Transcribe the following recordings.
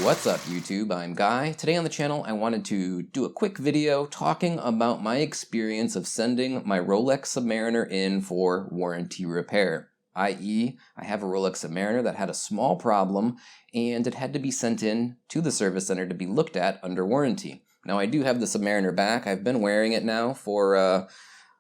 What's up YouTube, I'm Guy. Today on the channel I wanted to do a quick video talking about my experience of sending my Rolex Submariner in for warranty repair. I.e., I have a Rolex Submariner that had a small problem and it had to be sent in to the service center to be looked at under warranty. Now I do have the Submariner back. I've been wearing it now for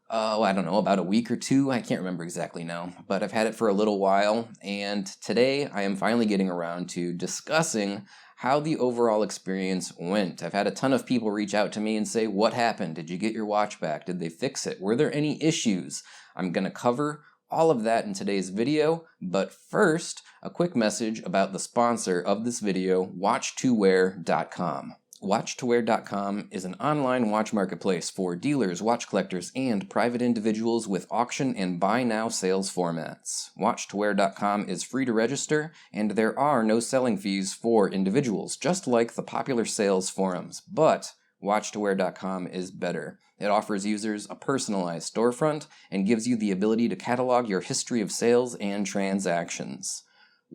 I don't know, about a week or two. I can't remember exactly now, but I've had it for a little while, and today I am finally getting around to discussing how the overall experience went. I've had a ton of people reach out to me and say, what happened? Did you get your watch back? Did they fix it? Were there any issues? I'm going to cover all of that in today's video, but first, a quick message about the sponsor of this video, watch2wear.com. Watch2wear.com is an online watch marketplace for dealers, watch collectors, and private individuals with auction and buy now sales formats. Watch2wear.com is free to register, and there are no selling fees for individuals, just like the popular sales forums. But Watch2wear.com is better. It offers users a personalized storefront and gives you the ability to catalog your history of sales and transactions.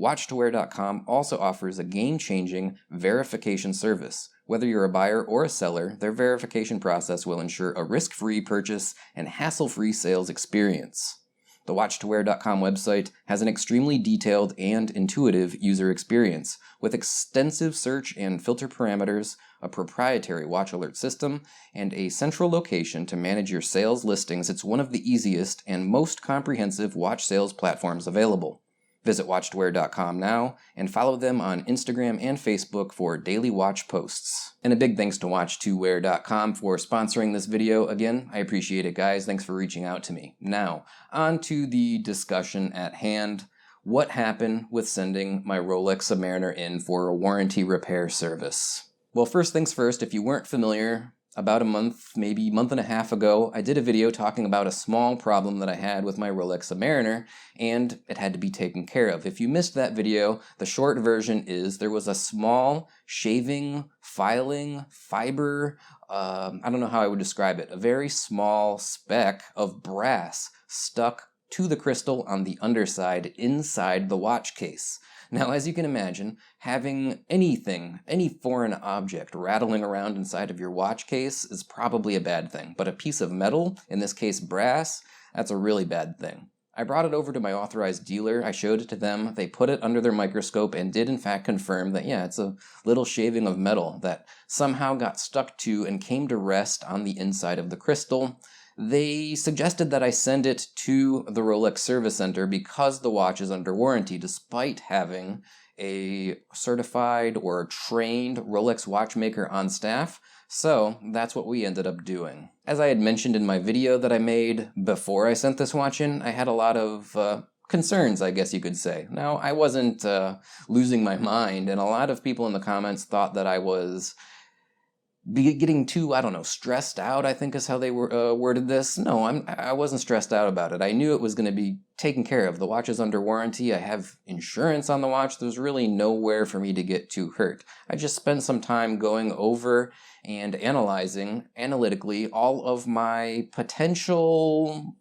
Watch2wear.com also offers a game-changing verification service. Whether you're a buyer or a seller, their verification process will ensure a risk-free purchase and hassle-free sales experience. The Watch2wear.com website has an extremely detailed and intuitive user experience, with extensive search and filter parameters, a proprietary watch alert system, and a central location to manage your sales listings. It's one of the easiest and most comprehensive watch sales platforms available. Visit watch2wear.com now and follow them on Instagram and Facebook for daily watch posts. And a big thanks to watch2wear.com for sponsoring this video. Again, I appreciate it, guys. Thanks for reaching out to me. Now, on to the discussion at hand. What happened with sending my Rolex Submariner in for a warranty repair service? Well, first things first, if you weren't familiar, about a month, maybe month and a half ago, I did a video talking about a small problem that I had with my Rolex Submariner, and it had to be taken care of. If you missed that video, the short version is there was a small shaving, filing, fiber, I don't know how I would describe it, a very small speck of brass stuck to the crystal on the underside inside the watch case. Now, as you can imagine, having anything, any foreign object rattling around inside of your watch case is probably a bad thing. But a piece of metal, in this case brass, that's a really bad thing. I brought it over to my authorized dealer, I showed it to them, they put it under their microscope and did in fact confirm that, yeah, it's a little shaving of metal that somehow got stuck to and came to rest on the inside of the crystal. They suggested that I send it to the Rolex Service Center because the watch is under warranty, despite having a certified or trained Rolex watchmaker on staff. So that's what we ended up doing. As I had mentioned in my video that I made before I sent this watch in, I had a lot of concerns, I guess you could say. Now, I wasn't losing my mind, and a lot of people in the comments thought that I was getting too, I don't know, stressed out, I think is how they worded this. No, I wasn't stressed out about it. I knew it was going to be taken care of. The watch is under warranty. I have insurance on the watch. There's really nowhere for me to get too hurt. I just spent some time going over and analyzing analytically all of my potential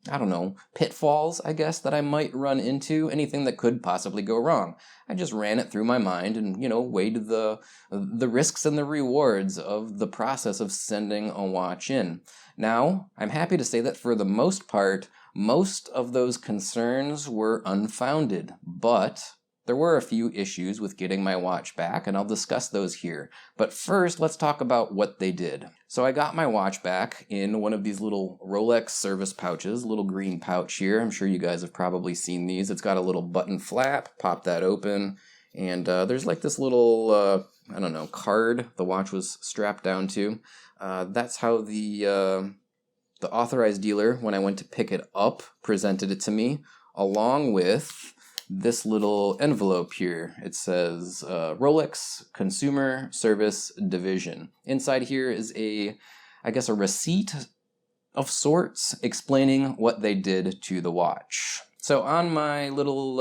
I don't know, pitfalls, I guess, that I might run into, anything that could possibly go wrong. I just ran it through my mind and, weighed the risks and the rewards of the process of sending a watch in. Now, I'm happy to say that for the most part, most of those concerns were unfounded, but there were a few issues with getting my watch back, and I'll discuss those here. But first, let's talk about what they did. So I got my watch back in one of these little Rolex service pouches, little green pouch here. I'm sure you guys have probably seen these. It's got a little button flap, pop that open, and there's like this little, I don't know, card the watch was strapped down to. That's how the authorized dealer, when I went to pick it up, presented it to me, along with this little envelope here. It says Rolex Consumer Service Division. Inside here is I guess a receipt of sorts explaining what they did to the watch. So on my little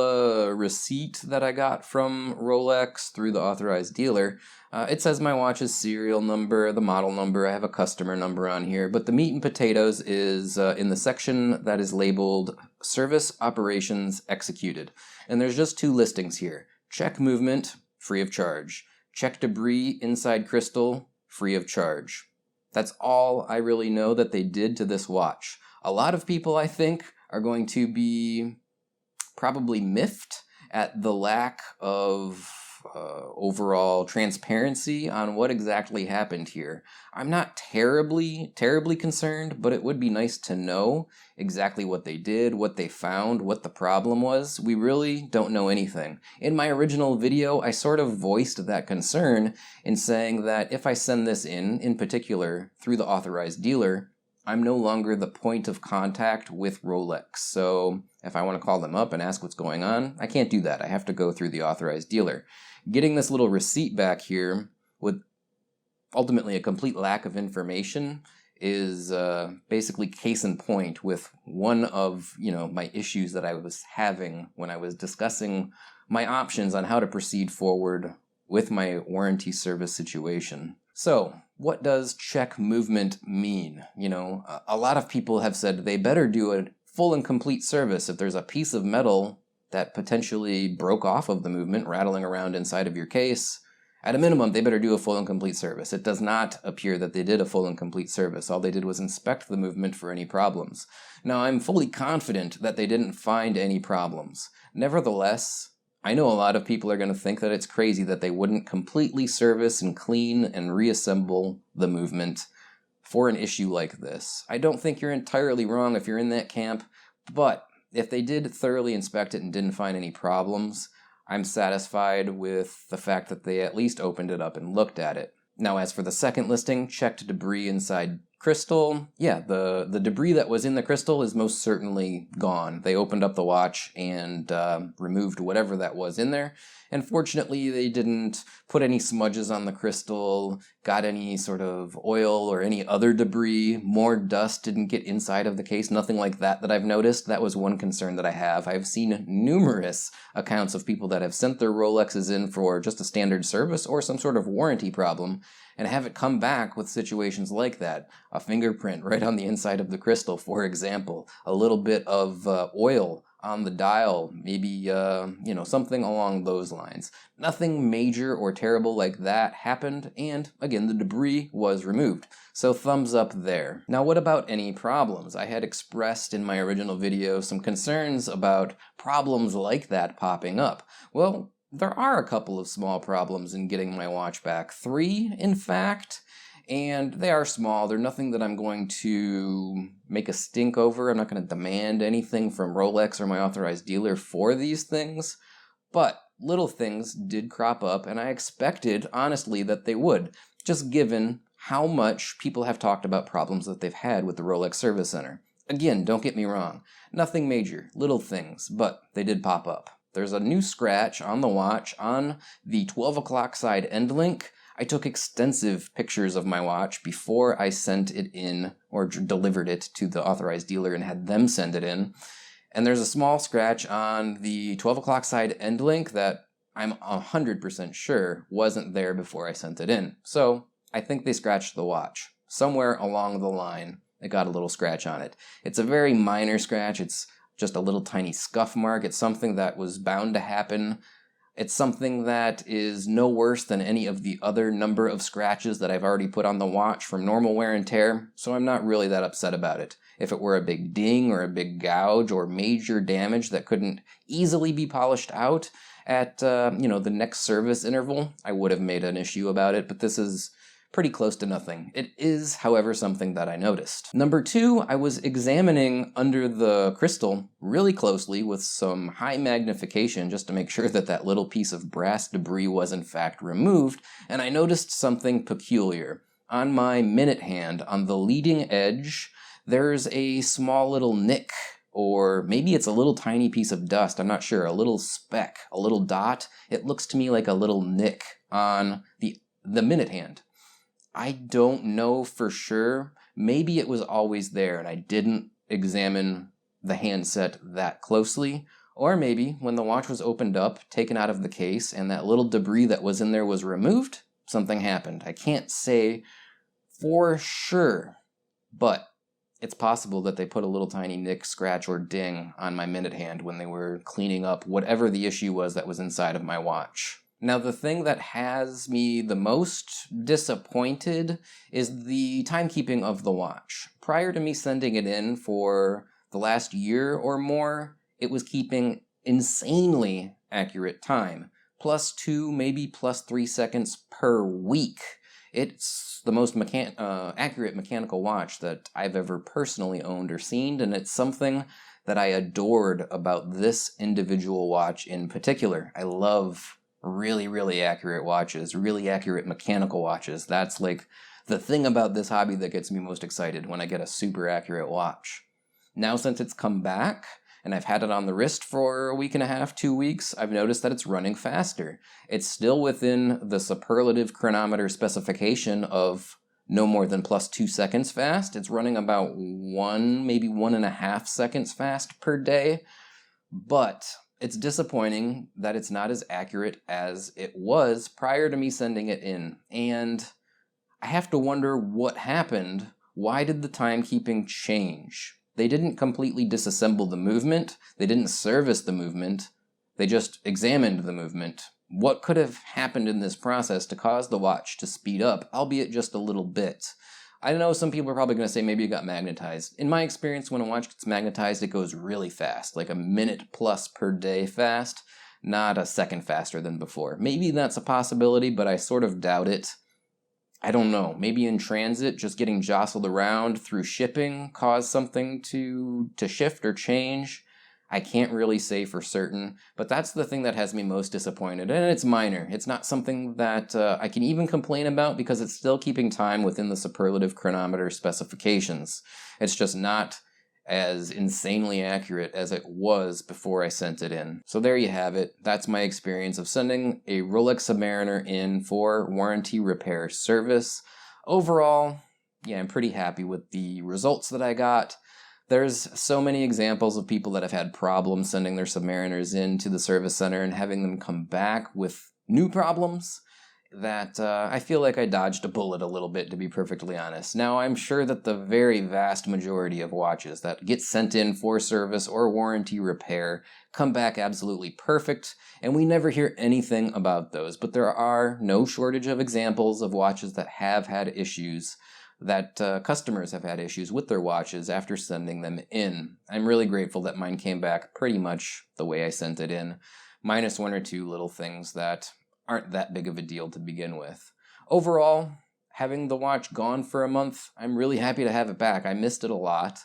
receipt that I got from Rolex through the authorized dealer, it says my watch's serial number, the model number, I have a customer number on here, but the meat and potatoes is in the section that is labeled Service Operations Executed. And there's just two listings here. Check movement free of charge. Check debris inside crystal, free of charge. That's all I really know that they did to this watch. A lot of people, I think, are going to be probably miffed at the lack of overall transparency on what exactly happened here. I'm not terribly concerned, but it would be nice to know exactly what they did, what they found, what the problem was. We really don't know anything. In my original video, I sort of voiced that concern in saying that if I send this in particular, through the authorized dealer, I'm no longer the point of contact with Rolex. So if I want to call them up and ask what's going on, I can't do that. I have to go through the authorized dealer. Getting this little receipt back here with ultimately a complete lack of information is basically case in point with one of my issues that I was having when I was discussing my options on how to proceed forward with my warranty service situation. So, what does check movement mean? A lot of people have said they better do a full and complete service if there's a piece of metal that potentially broke off of the movement rattling around inside of your case. At a minimum, they better do a full and complete service. It does not appear that they did a full and complete service. All they did was inspect the movement for any problems. Now, I'm fully confident that they didn't find any problems. Nevertheless, I know a lot of people are going to think that it's crazy that they wouldn't completely service and clean and reassemble the movement for an issue like this. I don't think you're entirely wrong if you're in that camp, but if they did thoroughly inspect it and didn't find any problems, I'm satisfied with the fact that they at least opened it up and looked at it. Now, as for the second listing, checked debris inside crystal, yeah, the debris that was in the crystal is most certainly gone. They opened up the watch and removed whatever that was in there. And fortunately, they didn't put any smudges on the crystal, got any sort of oil or any other debris. More dust didn't get inside of the case, nothing like that I've noticed. That was one concern that I have. I've seen numerous accounts of people that have sent their Rolexes in for just a standard service or some sort of warranty problem, and have it come back with situations like that. A fingerprint right on the inside of the crystal, for example. A little bit of oil on the dial, maybe, something along those lines. Nothing major or terrible like that happened, and again, the debris was removed. So thumbs up there. Now, what about any problems? I had expressed in my original video some concerns about problems like that popping up. Well, there are a couple of small problems in getting my watch back. 3, in fact, and they are small. They're nothing that I'm going to make a stink over. I'm not going to demand anything from Rolex or my authorized dealer for these things, but little things did crop up, and I expected, honestly, that they would, just given how much people have talked about problems that they've had with the Rolex Service Center. Again, don't get me wrong. Nothing major, little things, but they did pop up. There's a new scratch on the watch on the 12 o'clock side end link. I took extensive pictures of my watch before I sent it in or delivered it to the authorized dealer and had them send it in. And there's a small scratch on the 12 o'clock side end link that I'm 100% sure wasn't there before I sent it in. So I think they scratched the watch. Somewhere along the line, it got a little scratch on it. It's a very minor scratch. It's just a little tiny scuff mark. It's something that was bound to happen. It's something that is no worse than any of the other number of scratches that I've already put on the watch from normal wear and tear, so I'm not really that upset about it. If it were a big ding or a big gouge or major damage that couldn't easily be polished out at the next service interval, I would have made an issue about it, but this is pretty close to nothing. It is, however, something that I noticed. Number 2, I was examining under the crystal really closely with some high magnification just to make sure that that little piece of brass debris was in fact removed, and I noticed something peculiar. On my minute hand, on the leading edge, there's a small little nick, or maybe it's a little tiny piece of dust, I'm not sure, a little speck, a little dot. It looks to me like a little nick on the minute hand. I don't know for sure. Maybe it was always there and I didn't examine the handset that closely. Or maybe when the watch was opened up, taken out of the case, and that little debris that was in there was removed, something happened. I can't say for sure, but it's possible that they put a little tiny nick, scratch, or ding on my minute hand when they were cleaning up whatever the issue was that was inside of my watch. Now, the thing that has me the most disappointed is the timekeeping of the watch. Prior to me sending it in for the last year or more, it was keeping insanely accurate time. +2, maybe +3 seconds per week. It's the most accurate mechanical watch that I've ever personally owned or seen, and it's something that I adored about this individual watch in particular. I love really, really accurate watches, really accurate mechanical watches. That's like the thing about this hobby that gets me most excited, when I get a super accurate watch. Now, since it's come back, and I've had it on the wrist for a week and a half, 2 weeks, I've noticed that it's running faster. It's still within the superlative chronometer specification of no more than +2 seconds fast. It's running about 1, maybe 1.5 seconds fast per day. But it's disappointing that it's not as accurate as it was prior to me sending it in. And I have to wonder what happened. Why did the timekeeping change? They didn't completely disassemble the movement. They didn't service the movement. They just examined the movement. What could have happened in this process to cause the watch to speed up, albeit just a little bit? I know some people are probably going to say maybe it got magnetized. In my experience, when a watch gets magnetized, it goes really fast, like a minute plus per day fast, not a second faster than before. Maybe that's a possibility, but I sort of doubt it. I don't know, maybe in transit, just getting jostled around through shipping caused something to shift or change. I can't really say for certain, but that's the thing that has me most disappointed, and it's minor. It's not something that I can even complain about because it's still keeping time within the superlative chronometer specifications. It's just not as insanely accurate as it was before I sent it in. So there you have it. That's my experience of sending a Rolex Submariner in for warranty repair service. Overall, yeah, I'm pretty happy with the results that I got. There's so many examples of people that have had problems sending their Submariners in to the service center and having them come back with new problems that I feel like I dodged a bullet a little bit, to be perfectly honest. Now, I'm sure that the very vast majority of watches that get sent in for service or warranty repair come back absolutely perfect, and we never hear anything about those. But there are no shortage of examples of watches that have had issues, that customers have had issues with their watches after sending them in. I'm really grateful that mine came back pretty much the way I sent it in, minus one or two little things that aren't that big of a deal to begin with. Overall, having the watch gone for a month, I'm really happy to have it back. I missed it a lot,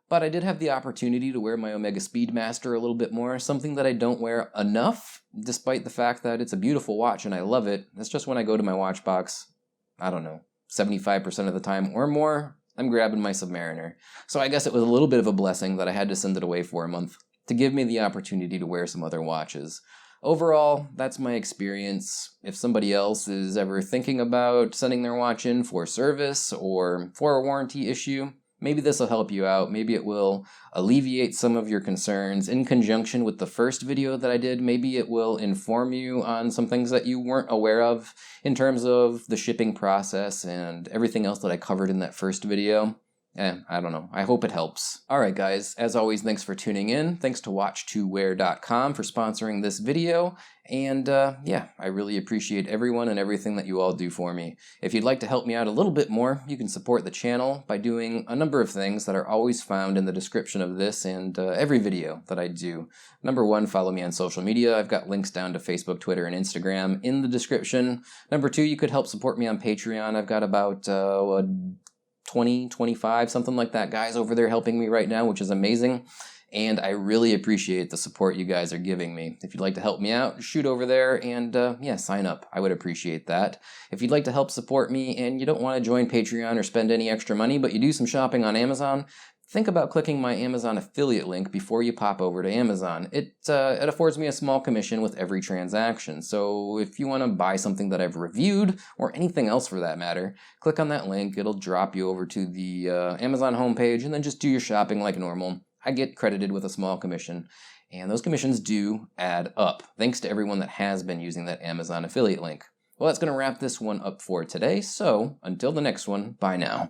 but I did have the opportunity to wear my Omega Speedmaster a little bit more, something that I don't wear enough, despite the fact that it's a beautiful watch and I love it. It's just when I go to my watch box, I don't know, 75% of the time or more, I'm grabbing my Submariner. So I guess it was a little bit of a blessing that I had to send it away for a month to give me the opportunity to wear some other watches. Overall, that's my experience. If somebody else is ever thinking about sending their watch in for service or for a warranty issue, maybe this will help you out. Maybe it will alleviate some of your concerns in conjunction with the first video that I did. Maybe it will inform you on some things that you weren't aware of in terms of the shipping process and everything else that I covered in that first video. I don't know. I hope it helps. Alright guys, as always, thanks for tuning in. Thanks to watch2wear.com for sponsoring this video. And yeah, I really appreciate everyone and everything that you all do for me. If you'd like to help me out a little bit more, you can support the channel by doing a number of things that are always found in the description of this and every video that I do. Number one, follow me on social media. I've got links down to Facebook, Twitter, and Instagram in the description. Number two, you could help support me on Patreon. I've got about 20, 25, something like that, guys over there helping me right now, which is amazing. And I really appreciate the support you guys are giving me. If you'd like to help me out, shoot over there and yeah, sign up. I would appreciate that. If you'd like to help support me and you don't want to join Patreon or spend any extra money, but you do some shopping on Amazon, think about clicking my Amazon affiliate link before you pop over to Amazon. It affords me a small commission with every transaction. So if you want to buy something that I've reviewed, or anything else for that matter, click on that link. It'll drop you over to the Amazon homepage, and then just do your shopping like normal. I get credited with a small commission, and those commissions do add up. Thanks to everyone that has been using that Amazon affiliate link. Well, that's going to wrap this one up for today, so until the next one, bye now.